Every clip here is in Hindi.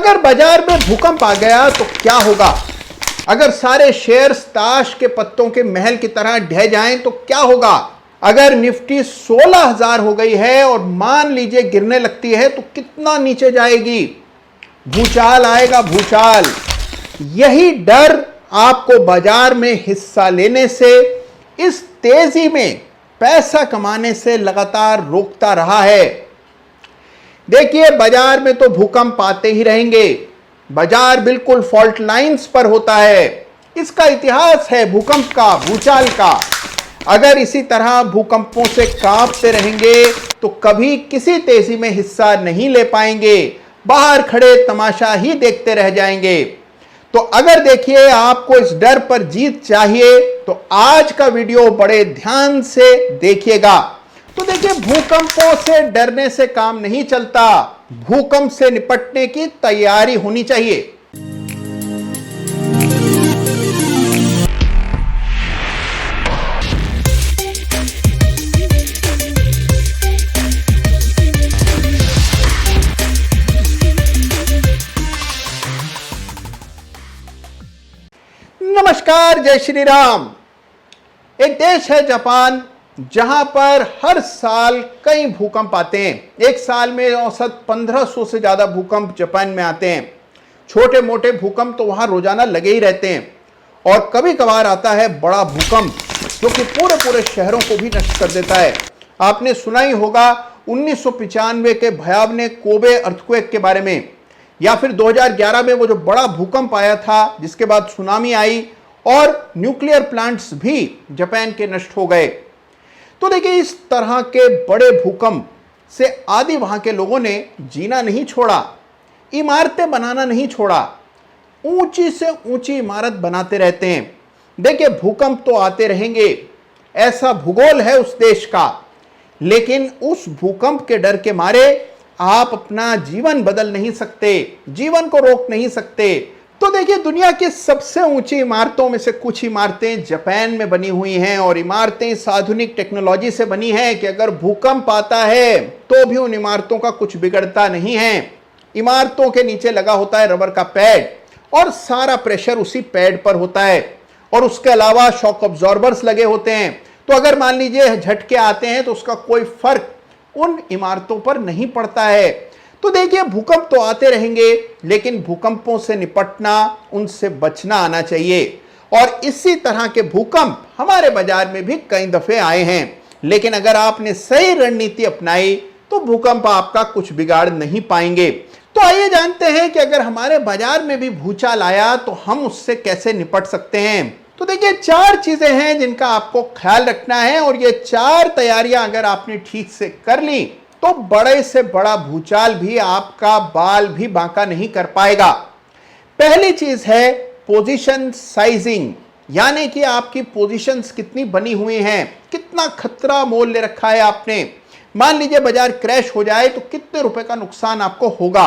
अगर बाजार में भूकंप आ गया तो क्या होगा? अगर सारे शेयर्स ताश के पत्तों के महल की तरह ढह जाएं तो क्या होगा? अगर निफ्टी 16,000 हो गई है और मान लीजिए गिरने लगती है तो कितना नीचे जाएगी? भूचाल आएगा, भूचाल। यही डर आपको बाजार में हिस्सा लेने से, इस तेजी में पैसा कमाने से लगातार रोकता रहा है। देखिए, बाजार में तो भूकंप आते ही रहेंगे। बाजार बिल्कुल फॉल्ट लाइंस पर होता है। इसका इतिहास है भूकंप का, भूचाल का। अगर इसी तरह भूकंपों से कांपते रहेंगे तो कभी किसी तेजी में हिस्सा नहीं ले पाएंगे, बाहर खड़े तमाशा ही देखते रह जाएंगे। तो अगर देखिए आपको इस डर पर जीत चाहिए तो आज का वीडियो बड़े ध्यान से देखिएगा। तो देखिए, भूकंपों से डरने से काम नहीं चलता, भूकंप से निपटने की तैयारी होनी चाहिए। नमस्कार, जय श्री राम। एक देश है जापान, जहां पर हर साल कई भूकंप आते हैं। एक साल में औसत 1500 से ज्यादा भूकंप जापान में आते हैं। छोटे मोटे भूकंप तो वहां रोजाना लगे ही रहते हैं और कभी कभार आता है बड़ा भूकंप जो कि पूरे पूरे शहरों को भी नष्ट कर देता है। आपने सुना ही होगा 1995 के भयावह कोबे अर्थक्वेक के बारे में, या फिर 2011 में वो जो बड़ा भूकंप आया था जिसके बाद सुनामी आई और न्यूक्लियर प्लांट्स भी जापान के नष्ट हो गए। तो देखिए, इस तरह के बड़े भूकंप से आदि वहां के लोगों ने जीना नहीं छोड़ा, इमारतें बनाना नहीं छोड़ा, ऊंची से ऊंची इमारत बनाते रहते हैं। देखिए, भूकंप तो आते रहेंगे, ऐसा भूगोल है उस देश का, लेकिन उस भूकंप के डर के मारे आप अपना जीवन बदल नहीं सकते, जीवन को रोक नहीं सकते। तो देखिए, दुनिया की सबसे ऊंची इमारतों में से कुछ इमारतें जापान में बनी हुई हैं और इमारतें इस आधुनिक टेक्नोलॉजी से बनी हैं कि अगर भूकंप आता है तो भी उन इमारतों का कुछ बिगड़ता नहीं है। इमारतों के नीचे लगा होता है रबर का पैड और सारा प्रेशर उसी पैड पर होता है और उसके अलावा शॉक अब्जॉर्बर्स लगे होते हैं। तो अगर मान लीजिए झटके आते हैं तो उसका कोई फर्क उन इमारतों पर नहीं पड़ता है। तो देखिए, भूकंप तो आते रहेंगे, लेकिन भूकंपों से निपटना, उनसे बचना आना चाहिए। और इसी तरह के भूकंप हमारे बाजार में भी कई दफे आए हैं, लेकिन अगर आपने सही रणनीति अपनाई तो भूकंप आपका कुछ बिगाड़ नहीं पाएंगे। तो आइए जानते हैं कि अगर हमारे बाजार में भी भूचाल आया तो हम उससे कैसे निपट सकते हैं। तो देखिए, 4 चीजें हैं जिनका आपको ख्याल रखना है और ये 4 तैयारियां अगर आपने ठीक से कर ली तो बड़े से बड़ा भूचाल भी आपका बाल भी बांका नहीं कर पाएगा। पहली चीज है पोजीशन साइजिंग, यानी कि आपकी पोजीशंस कितनी बनी हुई हैं, कितना खतरा मोल ले रखा है आपने। मान लीजिए बाजार क्रैश हो जाए तो कितने रुपए का नुकसान आपको होगा।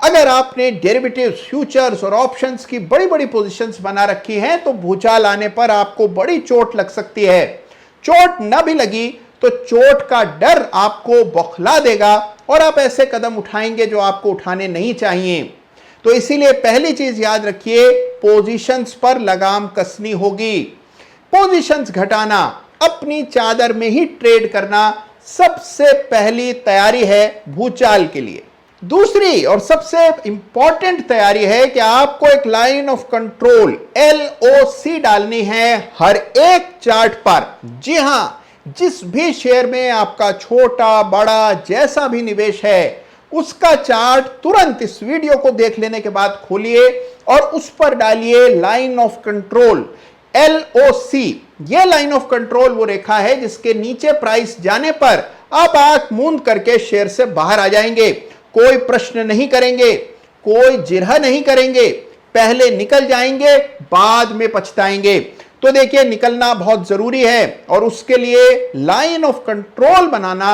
अगर आपने डेरिवेटिव्स, फ्यूचर्स और ऑप्शंस की बड़ी बड़ी पोजीशंस बना रखी हैं तो भूचाल आने पर आपको बड़ी चोट लग सकती है। चोट न भी लगी तो चोट का डर आपको बौखला देगा और आप ऐसे कदम उठाएंगे जो आपको उठाने नहीं चाहिए। तो इसीलिए पहली चीज याद रखिए, पोजीशंस पर लगाम कसनी होगी। पोजीशंस घटाना, अपनी चादर में ही ट्रेड करना सबसे पहली तैयारी है भूचाल के लिए। दूसरी और सबसे इंपॉर्टेंट तैयारी है कि आपको एक लाइन ऑफ कंट्रोल LOC डालनी है हर एक चार्ट पर। जी हां, जिस भी शेयर में आपका छोटा बड़ा जैसा भी निवेश है उसका चार्ट तुरंत इस वीडियो को देख लेने के बाद खोलिए और उस पर डालिए लाइन ऑफ कंट्रोल LOC। यह लाइन ऑफ कंट्रोल वो रेखा है जिसके नीचे प्राइस जाने पर आप आंख मूंद करके शेयर से बाहर आ जाएंगे। कोई प्रश्न नहीं करेंगे, कोई जिरह नहीं करेंगे, पहले निकल जाएंगे, बाद में पछताएंगे। तो देखिए, निकलना बहुत जरूरी है और उसके लिए लाइन ऑफ कंट्रोल बनाना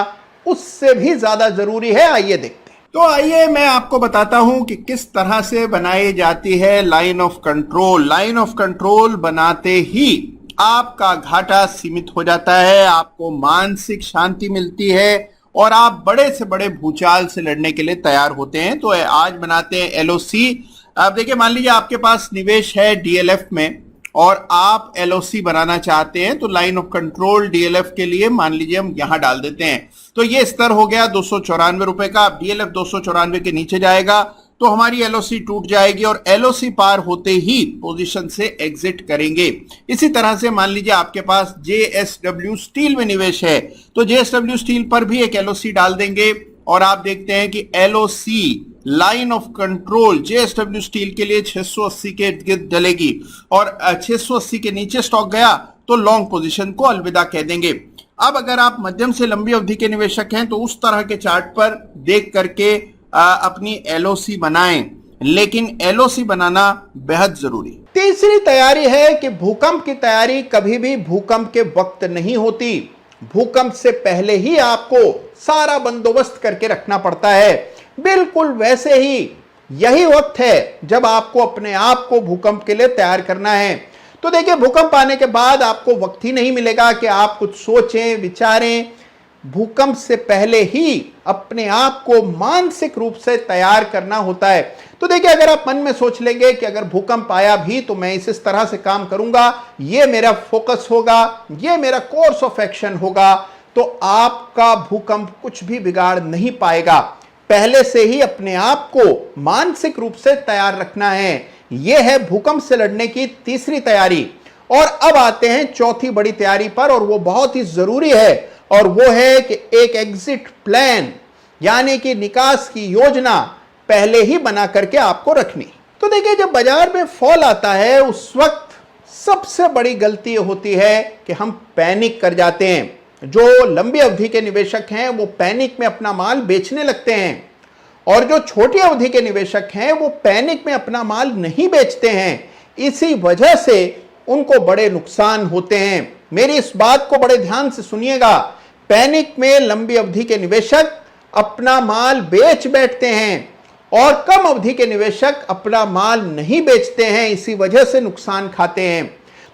उससे भी ज्यादा जरूरी है। आइए देखते हैं। तो आइए मैं आपको बताता हूं कि किस तरह से बनाई जाती है line of control. Line of control बनाते ही आपका घाटा सीमित हो जाता है, आपको मानसिक शांति मिलती है और आप बड़े से बड़े भूचाल से लड़ने के लिए तैयार होते हैं। तो आज बनाते हैं एलओसी। अब देखिए, मान लीजिए आपके पास निवेश है डीएलएफ में और आप एलओसी बनाना चाहते हैं, तो लाइन ऑफ कंट्रोल डीएलएफ के लिए मान लीजिए हम यहां डाल देते हैं। तो ये स्तर हो गया 294 रुपए का। डीएलएफ 294 के नीचे जाएगा तो हमारी एलओसी टूट जाएगी और एलओसी पार होते ही पोजीशन से एग्जिट करेंगे। इसी तरह से मान लीजिए आपके पास जेएसडब्ल्यू स्टील में निवेश है, तो जेएसडब्ल्यू स्टील पर भी एक एलओसी डाल देंगे और आप देखते हैं कि LOC line of control JSW steel के लिए 680 के इर्द डलेगी और 680 के नीचे स्टॉक गया तो लॉन्ग पोजीशन को अलविदा कह देंगे। अब अगर आप मध्यम से लंबी अवधि के निवेशक हैं तो उस तरह के चार्ट पर देख करके अपनी एलओसी बनाएं, लेकिन एलओसी बनाना बेहद जरूरी। तीसरी तैयारी है कि भूकंप की तैयारी कभी भी भूकंप के वक्त नहीं होती। भूकंप से पहले ही आपको सारा बंदोबस्त करके रखना पड़ता है। बिल्कुल वैसे ही यही वक्त है जब आपको अपने आप को भूकंप के लिए तैयार करना है। तो देखिए, भूकंप आने के बाद आपको वक्त ही नहीं मिलेगा कि आप कुछ सोचें, विचारें। भूकंप से पहले ही अपने आप को मानसिक रूप से तैयार करना होता है। तो देखिए, अगर आप मन में सोच लेंगे कि अगर भूकंप आया भी तो मैं इस तरह से काम करूंगा, ये मेरा फोकस होगा, ये मेरा कोर्स ऑफ एक्शन होगा, तो आपका भूकंप कुछ भी बिगाड़ नहीं पाएगा। पहले से ही अपने आप को मानसिक रूप से तैयार रखना है। यह है भूकंप से लड़ने की तीसरी तैयारी। और अब आते हैं चौथी बड़ी तैयारी पर, और वो बहुत ही जरूरी है, और वो है कि एक एग्जिट प्लान यानी कि निकास की योजना पहले ही बना करके आपको रखनी। तो देखिए, जब बाजार में फॉल आता है उस वक्त सबसे बड़ी गलती होती है कि हम पैनिक कर जाते हैं। जो लंबी अवधि के निवेशक हैं वो पैनिक में अपना माल बेचने लगते हैं, और जो छोटी अवधि के निवेशक हैं वो पैनिक में अपना माल नहीं बेचते हैं। इसी वजह से उनको बड़े नुकसान होते हैं। मेरी इस बात को बड़े ध्यान से सुनिएगा। पैनिक में लंबी अवधि के निवेशक अपना माल बेच बैठते हैं और कम अवधि के निवेशक अपना माल नहीं बेचते हैं, इसी वजह से नुकसान खाते हैं।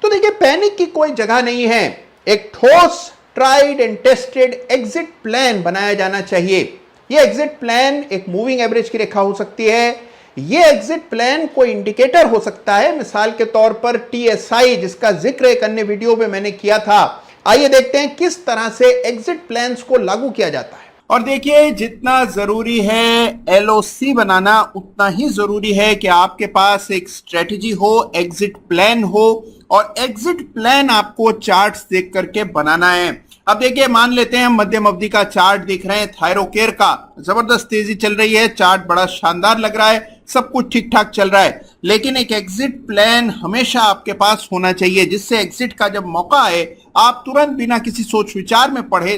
तो देखिए, पैनिक की कोई जगह नहीं है। एक ठोस tried and tested exit plan बनाया जाना चाहिए। यह एग्जिट प्लान एक मूविंग एवरेज की रेखा हो सकती है। यह एग्जिट प्लान कोई इंडिकेटर हो सकता है, मिसाल के तौर पर टीएसआई, जिसका जिक्र एक अन्य वीडियो में मैंने किया था। आइए देखते हैं किस तरह से एग्जिट प्लान्स को लागू किया जाता है। और देखिए, जितना जरूरी है एलओसी बनाना, उतना ही जरूरी है कि आपके पास एक स्ट्रेटजी हो, एग्जिट प्लान हो, और एग्जिट प्लान आपको चार्ट्स देख करके बनाना है। अब देखिए, मान लेते हैं हम मध्यम अवधि का चार्ट देख रहे हैं थायरोकेयर का, जबरदस्त तेजी चल रही है, चार्ट बड़ा शानदार लग रहा है, सब कुछ ठीक ठाक चल रहा है, लेकिन एक एग्जिट प्लान हमेशा आपके पास होना चाहिए, जिससे एग्जिट का जब मौका आए आप तुरंत बिना किसी सोच विचार में पढ़े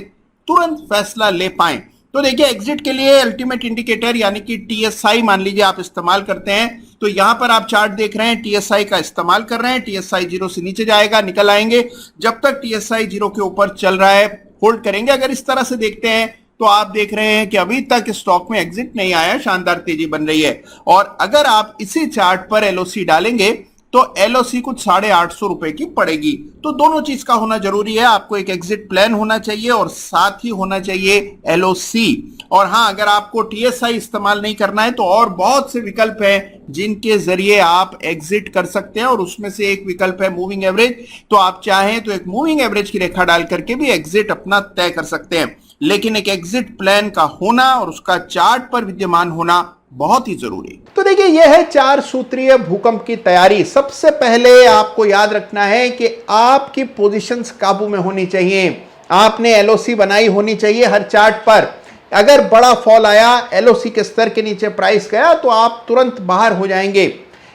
तुरंत फैसला ले पाएं। तो देखिए, एग्जिट के लिए अल्टीमेट इंडिकेटर यानी कि टीएसआई मान लीजिए आप इस्तेमाल करते हैं। तो यहां पर आप चार्ट देख रहे हैं, टीएसआई का इस्तेमाल कर रहे हैं। टीएसआई 0 से नीचे जाएगा, निकल आएंगे। जब तक टीएसआई 0 के ऊपर चल रहा है होल्ड करेंगे। अगर इस तरह से देखते हैं तो आप देख रहे हैं कि अभी तक स्टॉक में एग्जिट नहीं आया, शानदार तेजी बन रही है। और अगर आप इसी चार्ट पर एलओसी डालेंगे तो एलओसी कुछ 850 रुपए की पड़ेगी। तो दोनों चीज का होना जरूरी है। आपको एक एग्जिट प्लान होना चाहिए और साथ ही होना चाहिए एलओसी। और हाँ, अगर आपको टीएसआई इस्तेमाल नहीं करना है तो और बहुत से विकल्प हैं जिनके जरिए आप एग्जिट कर सकते हैं, और उसमें से एक विकल्प है मूविंग एवरेज। तो आप चाहें तो एक मूविंग एवरेज की रेखा डाल करके भी एग्जिट अपना तय कर सकते हैं, लेकिन एक एग्जिट प्लान का होना और उसका चार्ट पर विद्यमान होना बहुत ही जरूरी। तो देखिए, यह है 4 सूत्रीय भूकंप की तैयारी। सबसे पहले आपको याद रखना है कि आपकी पोजीशंस काबू में होनी चाहिए। आपने एलओसी बनाई होनी चाहिए हर चार्ट पर। अगर बड़ा फॉल आया, एलओसी के स्तर के नीचे प्राइस गया, तो आप तुरंत बाहर हो जाएंगे।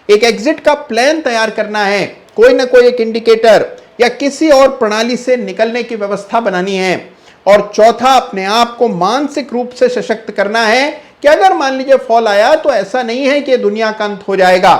एक एग्जिट का प्लान तैयार करना है, कोई ना कोई एक इंडिकेटर या किसी और प्रणाली से निकलने की व्यवस्था बनानी है। और चौथा, अपने आप को मानसिक रूप से सशक्त करना है कि अगर मान लीजिए फॉल आया तो ऐसा नहीं है कि दुनिया का अंत हो जाएगा।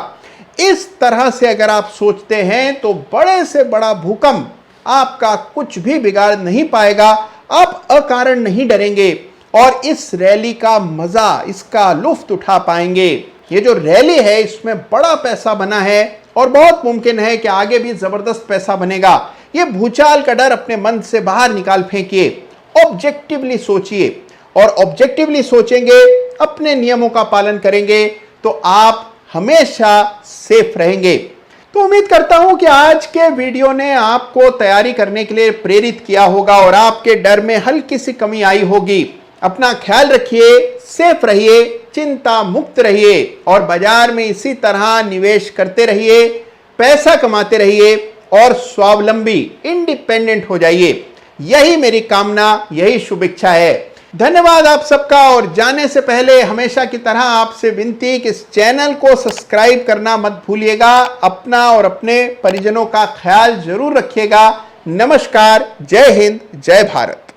इस तरह से अगर आप सोचते हैं तो बड़े से बड़ा भूकंप आपका कुछ भी बिगाड़ नहीं पाएगा। आप अकारण नहीं डरेंगे और इस रैली का मजा, इसका लुफ्त उठा पाएंगे। ये जो रैली है इसमें बड़ा पैसा बना है और बहुत मुमकिन है कि आगे भी जबरदस्त पैसा बनेगा। ये भूचाल का डर अपने मन से बाहर निकाल फेंकिए, ऑब्जेक्टिवली सोचिए। और ऑब्जेक्टिवली सोचेंगे, अपने नियमों का पालन करेंगे, तो आप हमेशा सेफ रहेंगे। तो उम्मीद करता हूं कि आज के वीडियो ने आपको तैयारी करने के लिए प्रेरित किया होगा और आपके डर में हल्की सी कमी आई होगी। अपना ख्याल रखिए, सेफ रहिए, चिंता मुक्त रहिए और बाजार में इसी तरह निवेश करते रहिए, पैसा कमाते रहिए और स्वावलंबी इंडिपेंडेंट हो जाइए। यही मेरी कामना, यही शुभ इच्छा है। धन्यवाद आप सबका। और जाने से पहले हमेशा की तरह आपसे विनती कि इस चैनल को सब्सक्राइब करना मत भूलिएगा। अपना और अपने परिजनों का ख्याल जरूर रखिएगा। नमस्कार, जय हिंद, जय भारत।